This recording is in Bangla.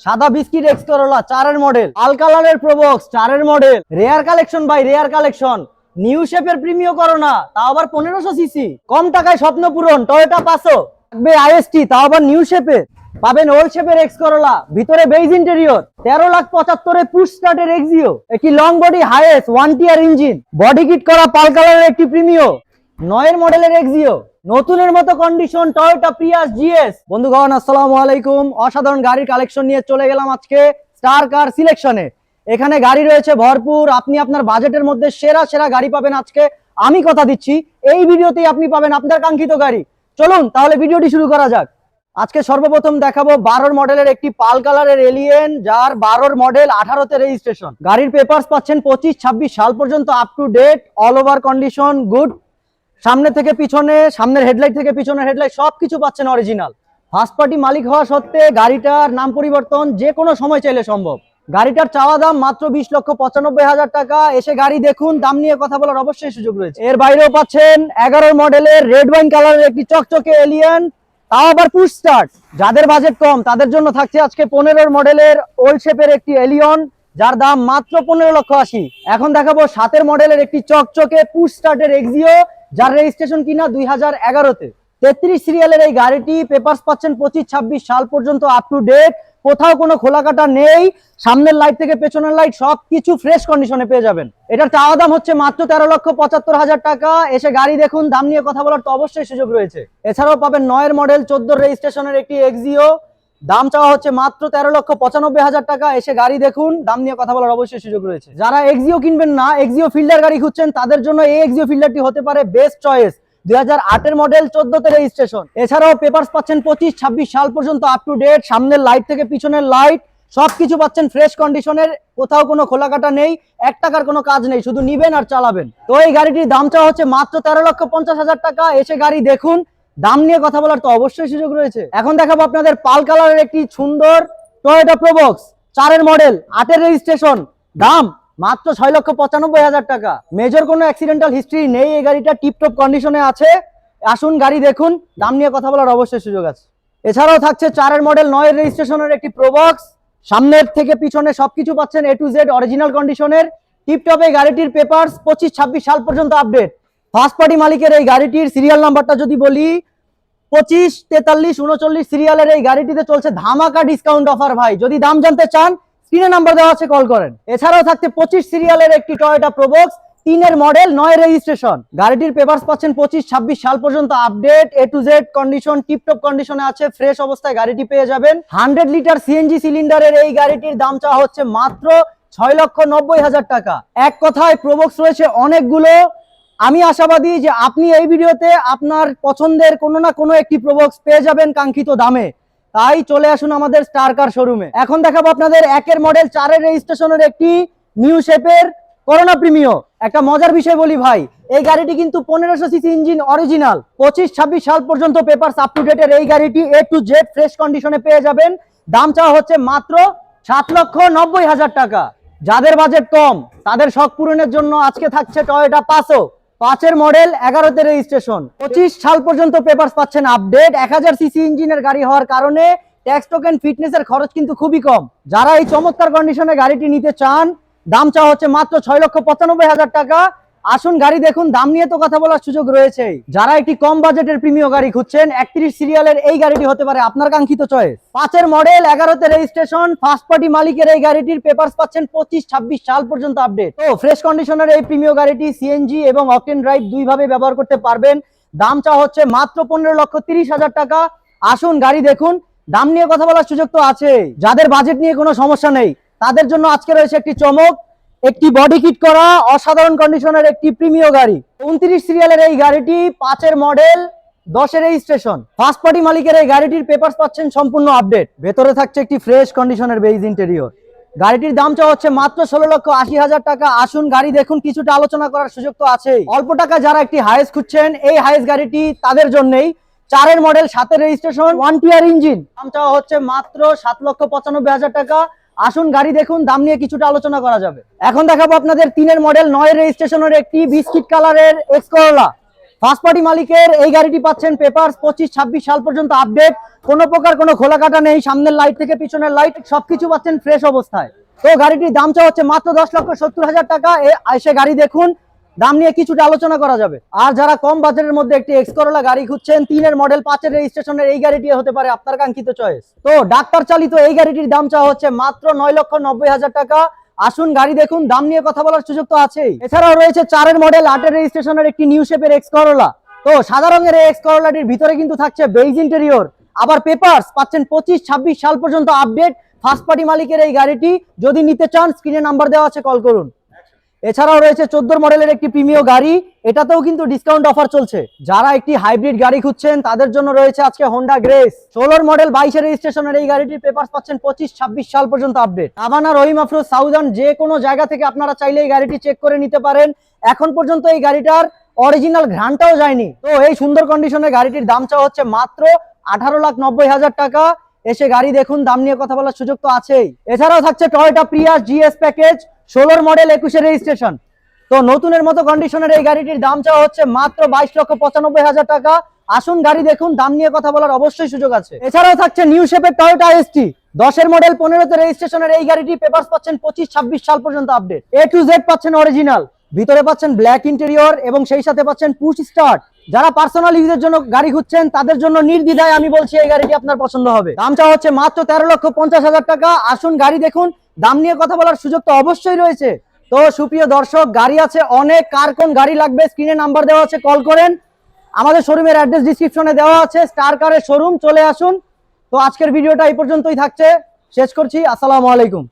সাদা বিস্কিট এক্স করোলা 4 এর মডেল, আল কালারের প্রোবক্স 4 এর মডেল, রেয়ার কালেকশন ভাই, রেয়ার কালেকশন। নিউ শেপের প্রিমিও করোনা, তাও আবার 1500 সিসি। কম টাকায় স্বপ্ন পূরণ টয়োটা পাসো। থাকবে আইএসটি, তাও আবার নিউ শেপের। পাবেন ওল্ড শেপের এক্স করোলা, ভিতরে বেজ ইন্টেরিয়র। 13,75,000 পুশ স্টার্টের এক্সিও, একটি লং বডি হাইয়েস্ট 1 টিয়ার ইঞ্জিন, বডি কিট করা পাল কালারের একটি প্রিমিও, 9 এর মডেলের এক্সিও, নতুনের মতো কন্ডিশন টয়োটা প্রিয়াস জিএস। বন্ধুগণ আসসালামু আলাইকুম। অসাধারণ গাড়ির কালেকশন নিয়ে চলে গেলাম আজকে স্টার কার সিলেকশনে। এখানে গাড়ি রয়েছে ভরপুর, আপনি আপনার বাজেটের মধ্যে সেরা সেরা গাড়ি পাবেন আজকে। আমি কথা দিচ্ছি এই ভিডিওতেই আপনি পাবেন আপনার কাঙ্ক্ষিত গাড়ি। চলুন তাহলে ভিডিওটি শুরু করা যাক। আজকে সর্বপ্রথম দেখাবো 12 মডেলের একটি পাল কালারের এলিয়েন, যার 12 মডেল 18তে রেজিস্ট্রেশন। গাড়ির পেপারস পাচ্ছেন 25-26 সাল পর্যন্ত up to date, all over condition good. সামনে থেকে পিছনে, সামনের হেডলাইট থেকে পিছনের হেডলাইট সবকিছু পাচ্ছেন অরিজিনাল। ফার্স্ট পার্টি মালিক হওয়া সত্ত্বে গাড়িটার নাম পরিবর্তন যে কোনো সময় চাইলে সম্ভব। গাড়িটার চাওয়া দাম মাত্র 20,95,000 টাকা। এসে গাড়ি দেখুন, দাম নিয়ে কথা বলার অবশ্যই সুযোগ রয়েছে। এর বাইরেও পাচ্ছেন 11 মডেলের রেড ওয়াইন কালারের একটি চকচকে এলিয়েন, তাও আবার পুশ স্টার্ট। যাদের বাজেট কম তাদের জন্য থাকছে আজকে 15 মডেলের ওল্ড শেপের একটি এলিয়ন, যার দাম মাত্র 15,80,000। এখন দেখাবো 7 মডেলের একটি চকচকে পুশ স্টার্টের এক্সিও, যার রেজিস্ট্রেশন কিনা 2011-তে। 33 সিরিয়ালের এই গাড়িটি, পেপারস পাচ্ছেন 25-26 সাল পর্যন্ত আপ টু ডেট, কোথাও কোনো খোলা কাটা নেই। সামনের লাইট থেকে পেছনের লাইট সবকিছু ফ্রেশ কন্ডিশনে পেয়ে যাবেন। এটার চাওয়া দাম হচ্ছে মাত্র 13,75,000 টাকা। এসে গাড়ি দেখুন, দাম নিয়ে কথা বলার তো অবশ্যই সুযোগ রয়েছে। এছাড়াও পাবেন 9 মডেল 14 রেজিস্ট্রেশনের একটি এক্সিও, দাম চাওয়া হচ্ছে মাত্র 13,95,000 টাকা। এসে গাড়ি দেখুন, দাম নিয়ে কথা বলার অবশ্যই সুযোগ রয়েছে। যারা এক্সিও কিনবেন না, এক্সিও ফিল্ডার গাড়ি খুঁজছেন, তাদের জন্য এই এক্সিও ফিল্ডারটি হতে পারে বেস্ট চয়েস। 2008 মডেল 14তে রেজিস্ট্রেশন। এছাড়াও পেপারস পাচ্ছেন 25-26 সাল পর্যন্ত আপ টু ডেট। সামনের লাইট থেকে পিছনের লাইট সবকিছু পাচ্ছেন ফ্রেশ কন্ডিশনের, কোথাও কোনো খোলা কাটা নেই, 1 টাকার কোনো কাজ নেই, শুধু নিবেন আর চালাবেন। তো এই গাড়িটির দাম চাওয়া হচ্ছে মাত্র 13,50,000 টাকা। এসে গাড়ি দেখুন, দাম নিয়ে কথা বলার তো অবশ্যই সুযোগ রয়েছে। এখন দেখাবো আপনাদের পাল কালারের একটি সুন্দর টয়োটা প্রোবক্স, 4 এর মডেল 8 এর রেজিস্ট্রেশন, দাম মাত্র 6,95,000 টাকা। মেজর কোনো অ্যাক্সিডেন্টাল হিস্ট্রি নেই, এই গাড়িটা টিপটপ কন্ডিশনে আছে। আসুন গাড়ি দেখুন, দাম নিয়ে কথা বলার অবশ্যই সুযোগ আছে। এছাড়াও থাকছে 4 এর মডেল 9 এর রেজিস্ট্রেশনের একটি প্রোবক্স, সামনের থেকে পিছনে সবকিছু পাচ্ছেন A to Z অরিজিনাল কন্ডিশনের। টিপটপ এই গাড়িটির পেপারস 25-26 সাল পর্যন্ত আপডেট। ফার্স্ট পার্টি মালিকের এই গাড়িটির সিরিয়াল নাম্বারটা যদি বলি, 25, 43, 39 সিরিয়ালের এই গাড়িটিতে চলছে ধামাকা ডিসকাউন্ট অফার ভাই। যদি দাম জানতে চান, স্ক্রিনে নাম্বার দেওয়া আছে, কল করেন। এছাড়াও থাকছে 25 সিরিয়ালের একটি টয়োটা প্রোবক্স, 3 এর মডেল 9 এর রেজিস্ট্রেশন। গাড়িটির পেপারস পাচ্ছেন 25-26 সাল পর্যন্ত update, A to Z condition, tiptop কন্ডিশনে আছে, ফ্রেশ অবস্থায় গাড়িটি পেয়ে যাবেন। 100 লিটার সিএনজি সিলিন্ডারের এই গাড়িটির দাম চাওয়া হচ্ছে মাত্র 6,90,000 টাকা। এক কথায় প্রোবক্স রয়েছে অনেকগুলো। আমি আশাবাদী যে আপনি এই ভিডিওতে আপনার পছন্দের কোনো না কোনো একটি প্রোবক্স পেয়ে যাবেন কাঙ্ক্ষিত দামে। তাই চলে আসুন আমাদের স্টার কার শোরুমে। এখন দেখাবো আপনাদের 1 মডেল 4 এর রেজিস্ট্রেশনের একটি নিউ শেপের করোনা প্রিমিও। একটা মজার বিষয় বলি ভাই, এই গাড়িটি কিন্তু 1500 সিসি ইঞ্জিন অরিজিনাল, 25-26 সাল পর্যন্ত পেপারস আপ টু ডেটের এই গাড়িটি A to Z ফ্রেশ কন্ডিশনে পেয়ে যাবেন। দাম চাওয়া হচ্ছে মাত্র 7,90,000 টাকা। যাদের বাজেট কম তাদের শখ পূরণের জন্য আজকে থাকছে টয়োটা পাসো, 5 এর মডেল 11তে রেজিস্ট্রেশন, 25 সাল পর্যন্ত পেপারস পাচ্ছেন আপডেট। 1000 সিসি ইঞ্জিনের গাড়ি হওয়ার কারণে ট্যাক্স টোকেন ফিটনেসের খরচ কিন্তু খুবই কম। যারা এই চমৎকার কন্ডিশনে গাড়িটি নিতে চান, দাম চাওয়া হচ্ছে মাত্র 6,95,000 টাকা। আসুন গাড়ি দেখুন, দাম নিয়ে তো কথা বলার সুযোগ রয়েছে। যারা একটি কম বাজেটের প্রিমিয় গাড়ি খুঁজছেন, 31 সিরিয়ালের এই গাড়িটি হতে পারে আপনার কাঙ্ক্ষিত চয়েস। 5 এর মডেল 11তে রেজিস্ট্রেশন, ফার্স্ট পার্টি মালিকের এই গাড়িটির পেপারস পাচ্ছেন 25-26 সাল পর্যন্ত আপডেট। তো ফ্রেশ কন্ডিশনের এই প্রিমিয় গাড়িটি সিএনজি এবং অকটেন ড্রাইভ দুইভাবে ব্যবহার করতে পারবেন। দাম চাওয়া হচ্ছে মাত্র 15,30,000 টাকা। আসুন গাড়ি দেখুন, দাম নিয়ে কথা বলার সুযোগ তো আছে। যাদের বাজেট নিয়ে কোনো সমস্যা নেই তাদের জন্য আজকে রয়েছে একটি চমক, একটি বডি কিট করা অসাধারণ কন্ডিশনের একটি প্রিমিয় গাড়ি। 29 সিরিয়ালের এই গাড়িটি, 5 এর মডেল 10 এর রেজিস্ট্রেশন। ফার্স্ট পার্টি মালিকের এই গাড়িটির পেপারস পাচ্ছেন সম্পূর্ণ আপডেট। ভেতরে থাকছে একটি ফ্রেশ কন্ডিশনের বেজ ইন্টেরিয়র। গাড়িটির দাম চাওয়া হচ্ছে মাত্র 16,80,000 টাকা। আসুন গাড়ি দেখুন, কিছুটা আলোচনা করার সুযোগ তো আছেই। অল্প টাকা যারা একটি হাইস খুঁজছেন, এই হাইস গাড়িটি তাদের জন্যই। 4 এর মডেল 7 এর রেজিস্ট্রেশন, 1 টিয়ার ইঞ্জিন, দাম চাওয়া হচ্ছে মাত্র 7,95,000 টাকা। আসুন গাড়ি দেখুন, দাম নিয়ে কিছুটা আলোচনা করা যাবে। এখন দেখাবো আপনাদের 3 এর মডেল 9 এর রেজিস্ট্রেশনের একটি বিস্কিট কালারের এক্স করোলা। ফার্স্ট পার্টি মালিকের এই গাড়িটি পাচ্ছেন পেপারস 25-26 সাল পর্যন্ত আপডেট, কোনো প্রকার কোনো খোলা কাটা নেই, সামনের লাইট থেকে পিছনের লাইট সবকিছু পাচ্ছেন ফ্রেশ অবস্থায়। তো গাড়িটির দাম চা হচ্ছে মাত্র 10,70,000 টাকা। এসে গাড়ি দেখুন, দাম নিয়ে কিছুটা আলোচনা করা যাবে। আর যারা কম বাজেটের মধ্যে একটি এক্স করোলা গাড়ি খুঁজছেন, 3 মডেল 5 রেজিস্ট্রেশনের, এই গাড়িটি হতে পারে আপনার কাঙ্ক্ষিত চয়েস। তো ডাক্তার চালিত এই গাড়িটির দাম চা হচ্ছে মাত্র 9,90,000 টাকা। আসুন গাড়ি দেখুন, দাম নিয়ে কথা বলার সুযোগ তো আছেই। এছাড়াও রয়েছে 4 মডেল 8 রেজিস্ট্রেশনের একটি নিউ শেপের এক্স করোলা। তো সাদা রঙের এই এক্স করোলাটির ভিতরে কিন্তু থাকছে বেজ ইন্টেরিয়র, আবার পেপারস পাচ্ছেন 25-26 সাল পর্যন্ত আপডেট। ফার্স্ট পার্টি মালিকের এই গাড়িটি যদি নিতে চান, স্ক্রিনে নাম্বার দেওয়া আছে, কল করুন। এছাড়াও রয়েছে 14 মডেলের একটি প্রিমিয়াম গাড়ি, এটাতেও কিন্তু ডিসকাউন্ট অফার চলছে। যারা একটি হাইব্রিড গাড়ি খুঁজছেন তাদের জন্য রয়েছে আজকে হোন্ডা গ্রেস 16 মডেল 22 রেজিস্ট্রেশনের এই গাড়িটির পেপারস পাচ্ছেন 25-26 সাল পর্যন্ত আপডেট। আবানা, রহিম আফরোজ, সাউদার্ন যে কোনো জায়গা থেকে আপনারা চাইলে এই গাড়িটি চেক করে নিতে পারেন। এখন পর্যন্ত এই গাড়িটার অরিজিনাল ঘ্রাণটাও যায়নি। তো এই সুন্দর কন্ডিশনের গাড়িটির দাম চাওয়া হচ্ছে মাত্র 18,90,000 টাকা। এসে গাড়ি দেখুন, দাম নিয়ে কথা বলার সুযোগ তো আছেই। এছাড়াও থাকছে Toyota Prius GS package 16 model 21 registration. তো নতুনের মতো কন্ডিশনের এই গাড়িটির দাম চাওয়া হচ্ছে মাত্র 22,95,000 টাকা। আসুন গাড়ি দেখুন, দাম নিয়ে কথা বলার অবশ্যই সুযোগ আছে। এছাড়াও থাকছে নিউ শেপের টয়োটা এসটি 10 মডেল 15 রেজিস্ট্রেশনের এই গাড়িটি পেপারস পাচ্ছেন 25-26 সাল পর্যন্ত আপডেট। A to Z পাচ্ছেন অরিজিনাল, ভিতরে পাচ্ছেন ব্ল্যাক ইন্টেরিয়র এবং সেই সাথে পাচ্ছেন পুশ স্টার্ট। যারা পার্সোনাল ইউজের জন্য গাড়ি খুঁজছেন তাদের জন্য নির্দ্বিধায় আমি বলছি এই গাড়িটি আপনার পছন্দ হবে। দাম চাওয়া হচ্ছে মাত্র 13,50,000 টাকা। আসুন গাড়ি দেখুন, দাম নিয়ে কথা বলার সুযোগ তো অবশ্যই রয়েছে। তো সুপ্রিয় দর্শক, গাড়ি আছে অনেক, কার কোন গাড়ি লাগবে স্ক্রিনে নাম্বার দেওয়া আছে, কল করেন। আমাদের শোরুমের অ্যাড্রেস ডিসক্রিপশনে দেওয়া আছে, স্টার কারের শোরুম, চলে আসুন। তো আজকের ভিডিওটা এই পর্যন্তই থাকছে, শেষ করছি। আসসালামু আলাইকুম।